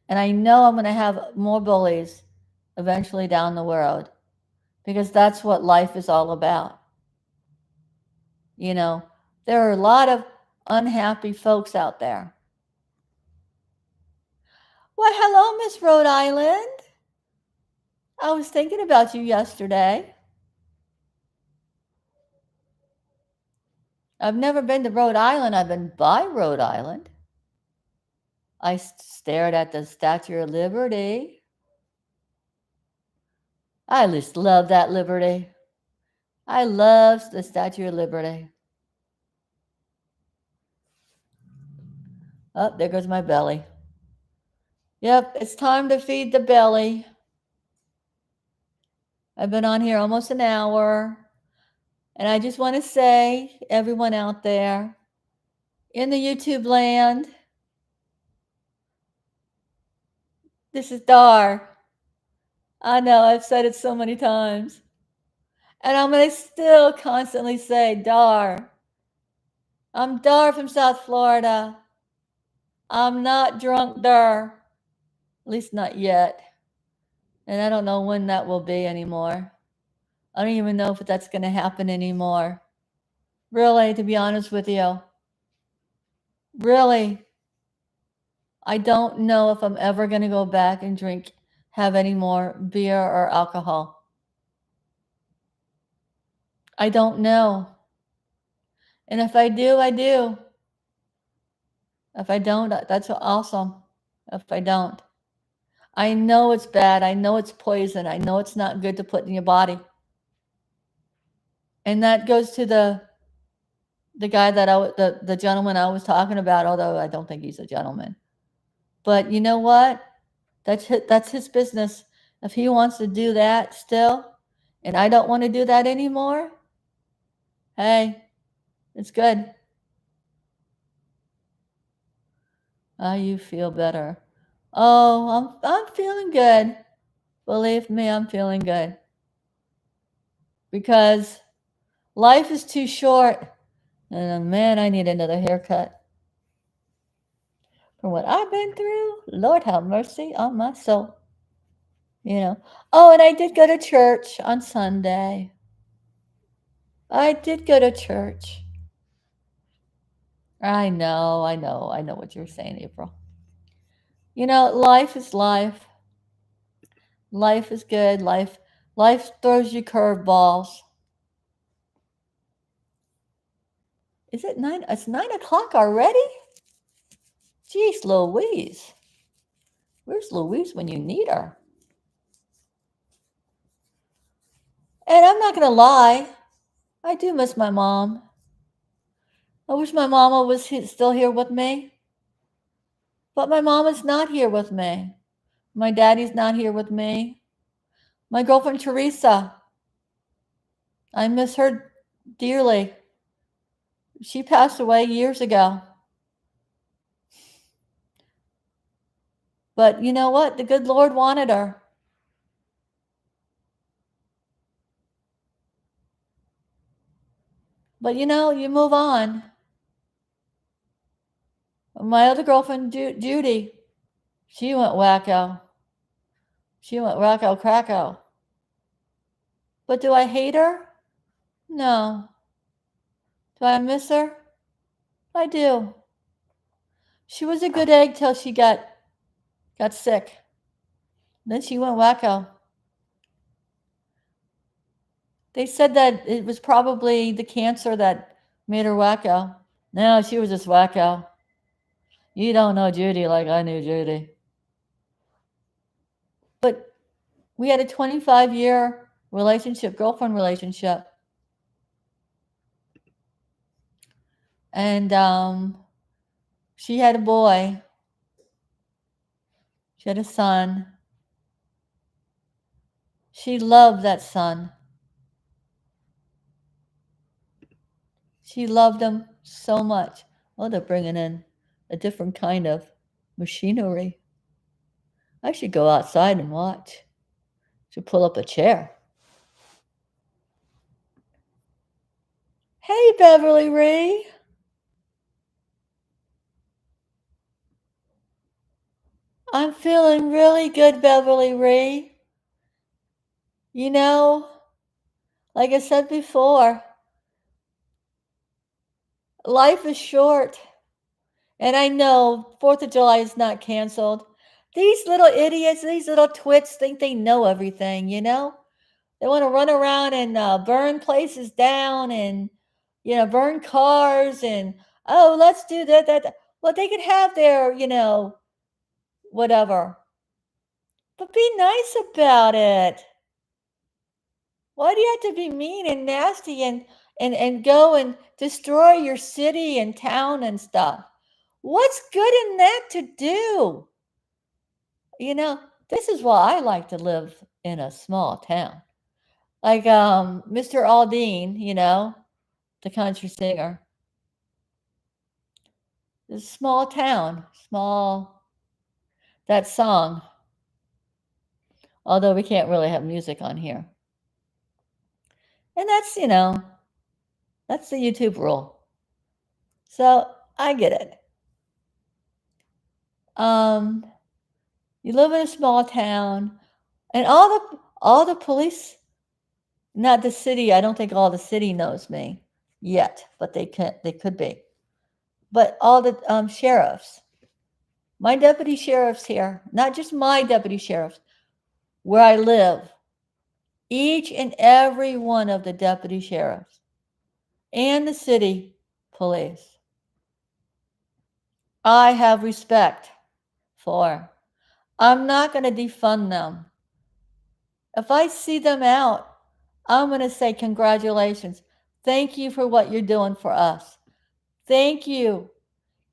And I know I'm going to have more bullies eventually down the road because that's what life is all about. You know, there are a lot of unhappy folks out there. Well, hello, Miss Rhode Island. I was thinking about you yesterday. I've never been to Rhode Island. I've been by Rhode Island. I stared at the Statue of Liberty. I just love that Liberty. I love the Statue of Liberty. Oh, there goes my belly. Yep, it's time to feed the belly. I've been on here almost an hour. And I just want to say, everyone out there in the YouTube land, this is Dar. I know, I've said it so many times. And I'm going to still constantly say Dar. I'm Dar from South Florida. I'm not drunk Dar. At least not yet. And I don't know when that will be anymore. I don't even know if that's going to happen anymore. Really, to be honest with you. Really. I don't know if I'm ever going to go back and have any more beer or alcohol. I don't know. And if I do, I do. If I don't, that's awesome. If I don't. I know it's bad. I know it's poison. I know it's not good to put in your body. And that goes to the guy that the gentleman I was talking about, although I don't think he's a gentleman. But you know what? That's his business. If he wants to do that still, and I don't want to do that anymore, hey, it's good. You feel better. Oh, I'm feeling good. Believe me, I'm feeling good. Because life is too short. And man, I need another haircut. From what I've been through, Lord have mercy on my soul. You know. Oh, and I did go to church on Sunday. I did go to church. I know what you're saying, April. You know, life is life. Life is good. Life throws you curveballs. Is it 9? It's 9 o'clock already? Jeez Louise. Where's Louise when you need her? And I'm not going to lie. I do miss my mom. I wish my mama was still here with me. But my mama's not here with me. My daddy's not here with me. My girlfriend Teresa. I miss her dearly. She passed away years ago. But you know what? The good Lord wanted her. But you know, you move on. My other girlfriend, Judy, She went wacko. She went wacko cracko. But do I hate her? No. Do I miss her? I do. She was a good egg till she got sick. Then she went wacko. They said that it was probably the cancer that made her wacko. No, she was just wacko. You don't know Judy like I knew Judy. But we had a 25-year relationship, girlfriend relationship. And she had a boy. She had a son. She loved that son. She loved him so much. Oh, they're bringing in a different kind of machinery. I should go outside and watch. Should pull up a chair. Hey, Beverly Ree. I'm feeling really good, Beverly Ree. You know, like I said before, life is short. And I know 4th of July is not canceled. These little idiots, these little twits think they know everything, you know? They want to run around and burn places down and, burn cars and, oh, let's do that. Well, they could have their, whatever. But be nice about it. Why do you have to be mean and nasty and go and destroy your city and town and stuff? What's good in that to do? This is why I like to live in a small town. Like Mr. Aldean, the country singer. This small town, that song. Although we can't really have music on here. And that's, that's the YouTube rule. So I get it. You live in a small town, and all the police, not the city. I don't think all the city knows me yet, but they could be. But all the sheriffs, my deputy sheriffs here, not just my deputy sheriffs, where I live, each and every one of the deputy sheriffs and the city police, I have respect for. I'm not going to defund them. If I see them out, I'm going to say congratulations. Thank you for what you're doing for us. Thank you.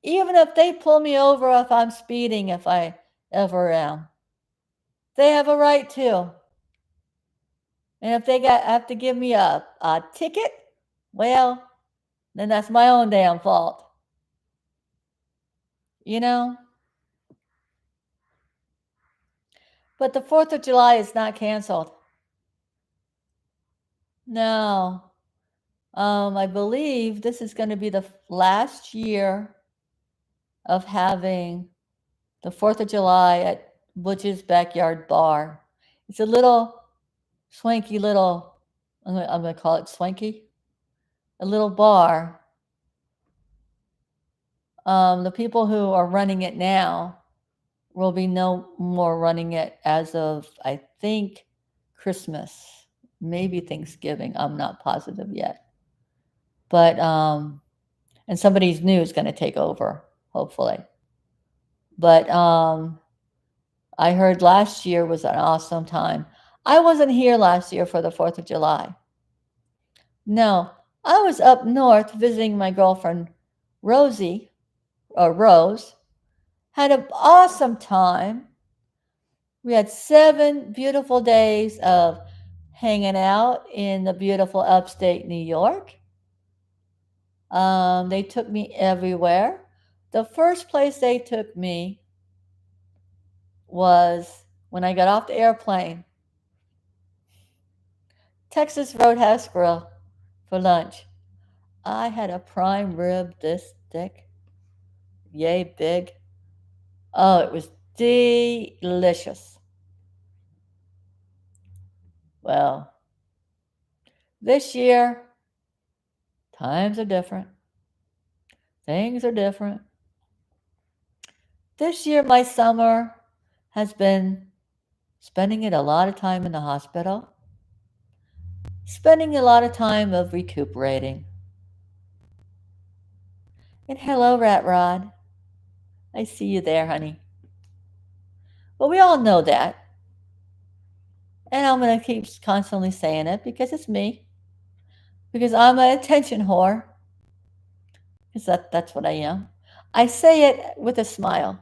Even if they pull me over if I'm speeding, if I ever am. They have a right to. And if they have to give me a ticket, well, then that's my own damn fault. But the 4th of July is not canceled. No. I believe this is going to be the last year of having the 4th of July at Butch's Backyard Bar. It's a little swanky little, I'm going to call it swanky, a little bar. The people who are running it now will be no more running it as of, I think, Christmas, maybe Thanksgiving. I'm not positive yet. But, and somebody's new is going to take over, hopefully. But I heard last year was an awesome time. I wasn't here last year for the 4th of July. No, I was up north visiting my girlfriend, Rose. Had an awesome time. We had 7 beautiful days of hanging out in the beautiful upstate New York. They took me everywhere. The first place they took me was when I got off the airplane. Texas Roadhouse Grill for lunch. I had a prime rib this thick, yay big. Oh, it was delicious. Well, this year, times are different. Things are different. This year, my summer has been spending it a lot of time in the hospital, spending a lot of time of recuperating. And hello, Rat Rod. I see you there, honey. But we all know that. And I'm going to keep constantly saying it because it's me. Because I'm an attention whore. Because that's what I am. I say it with a smile.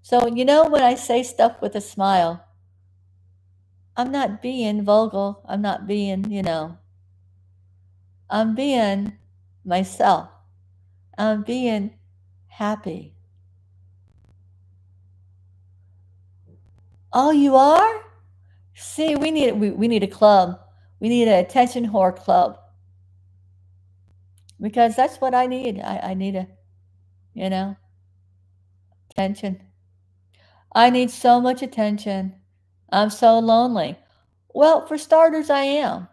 So, when I say stuff with a smile, I'm not being vulgar. I'm not being, I'm being myself. I'm being happy. Oh, you are? See, we need a club. We need an attention whore club. Because that's what I need. I need attention. I need so much attention. I'm so lonely. Well, for starters, I am.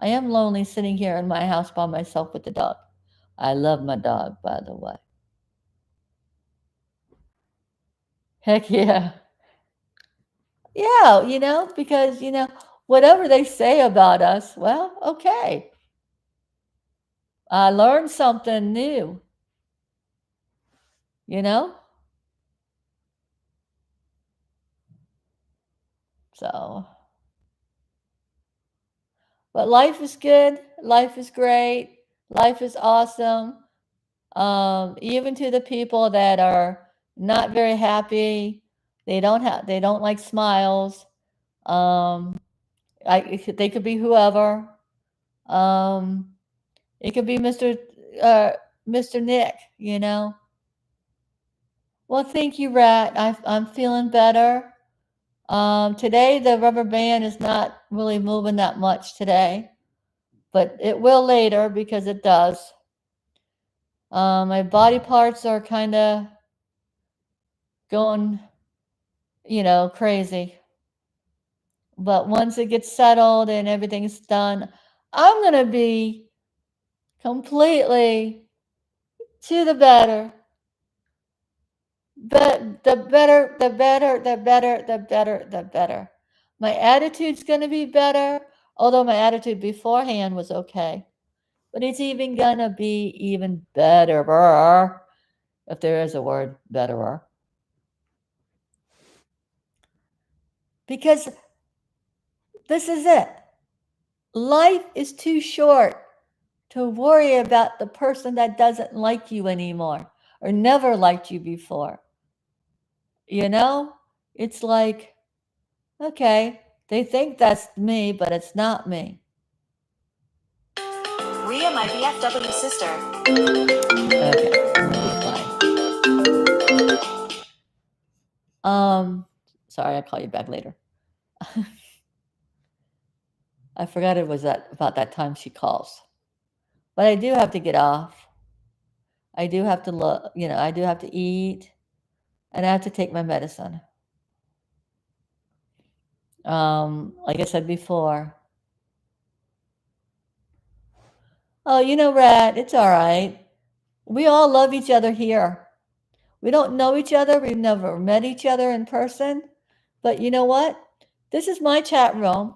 I am lonely sitting here in my house by myself with the dog. I love my dog, by the way. Heck yeah. Yeah, because, whatever they say about us, well, okay. I learned something new, you know? So, but life is good. Life is great. Life is awesome. Even to the people that are not very happy, they don't like smiles. Um, they could be whoever. It could be Mr. Nick. Well, thank you, Rat. I'm feeling better. Today the rubber band is not really moving that much today, but it will later because it does. My body parts are kind of going, crazy. But once it gets settled and everything's done, I'm going to be completely to the better. But the better, the better, the better, the better, the better. My attitude's going to be better, although my attitude beforehand was okay. But it's even going to be even betterer, if there is a word, betterer. Because this is it. Life is too short to worry about the person that doesn't like you anymore or never liked you before. It's like, okay, they think that's me, but it's not me.
Rhea, my BFW sister.
Okay, sorry, I'll call you back later. I forgot it was about that time she calls. But I do have to get off. I do have to look, I do have to eat, and I have to take my medicine. Like I said before. Oh, Rat, it's all right. We all love each other here. We don't know each other. We've never met each other in person. But you know what? This is my chat room.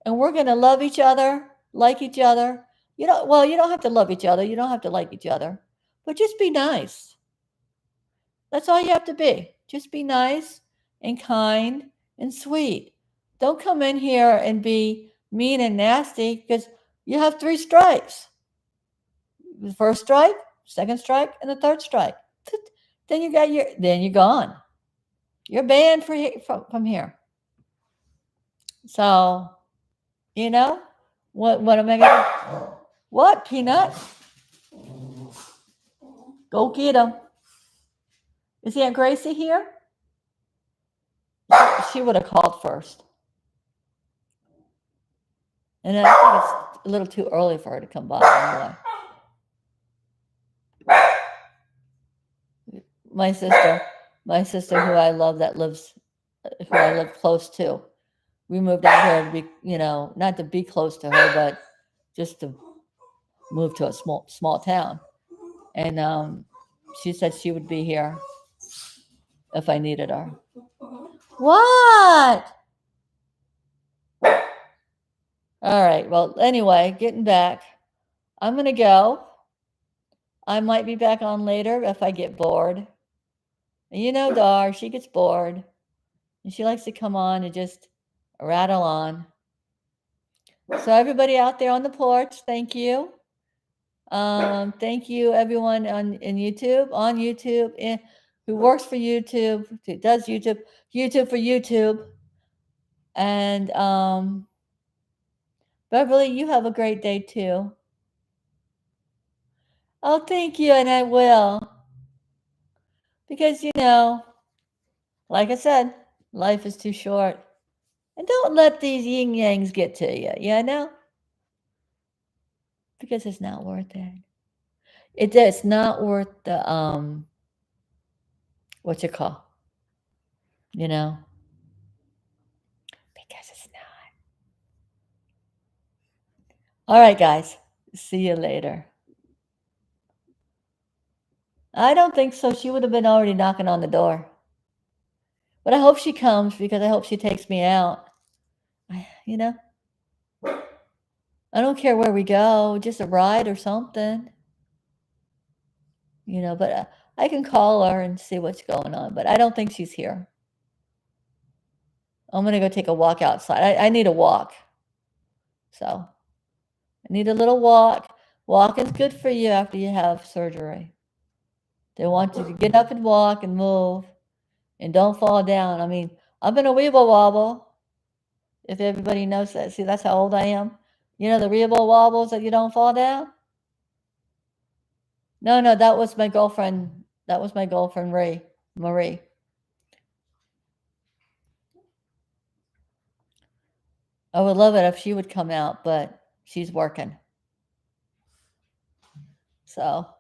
And we're going to love each other, like each other. You don't have to love each other. You don't have to like each other. But just be nice. That's all you have to be. Just be nice and kind and sweet. Don't come in here and be mean and nasty because you have 3 strikes. The first strike, second strike, and the third strike. Then you're gone. You're banned from here. So, what am I gonna? What, Peanut? Go get him. Is Aunt Gracie here? She would have called first. And I think it's a little too early for her to come by anyway. My sister. My sister, who I love, who I live close to. We moved out here to be, not to be close to her, but just to move to a small town. And she said she would be here if I needed her. What? All right. Well, anyway, getting back, I'm going to go. I might be back on later if I get bored. And you know, Dar, she gets bored. And she likes to come on and just rattle on. So, everybody out there on the porch, thank you. Thank you, everyone on YouTube, who works for YouTube, who does YouTube for YouTube. And Beverly, you have a great day too. Oh, thank you, and I will. Because, like I said, life is too short. And don't let these yin yangs get to you, because it's not worth it. It's not worth the what you call, because it's not. All right, guys. See you later. I don't think so. She would have been already knocking on the door. But I hope she comes because I hope she takes me out. I don't care where we go, just a ride or something. But I can call her and see what's going on. But I don't think she's here. I'm going to go take a walk outside. I need a walk. So I need a little walk. Walking's good for you after you have surgery. They want you to get up and walk and move and don't fall down. I mean, I've been a weeble wobble. If everybody knows that. See, that's how old I am. You know the weeble wobbles that you don't fall down? No, that was my girlfriend. That was my girlfriend, Marie. I would love it if she would come out, but she's working. So, all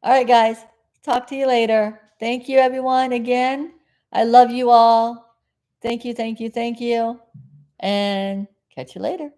right, guys. Talk to you later. Thank you, everyone, again. I love you all. Thank you. And catch you later.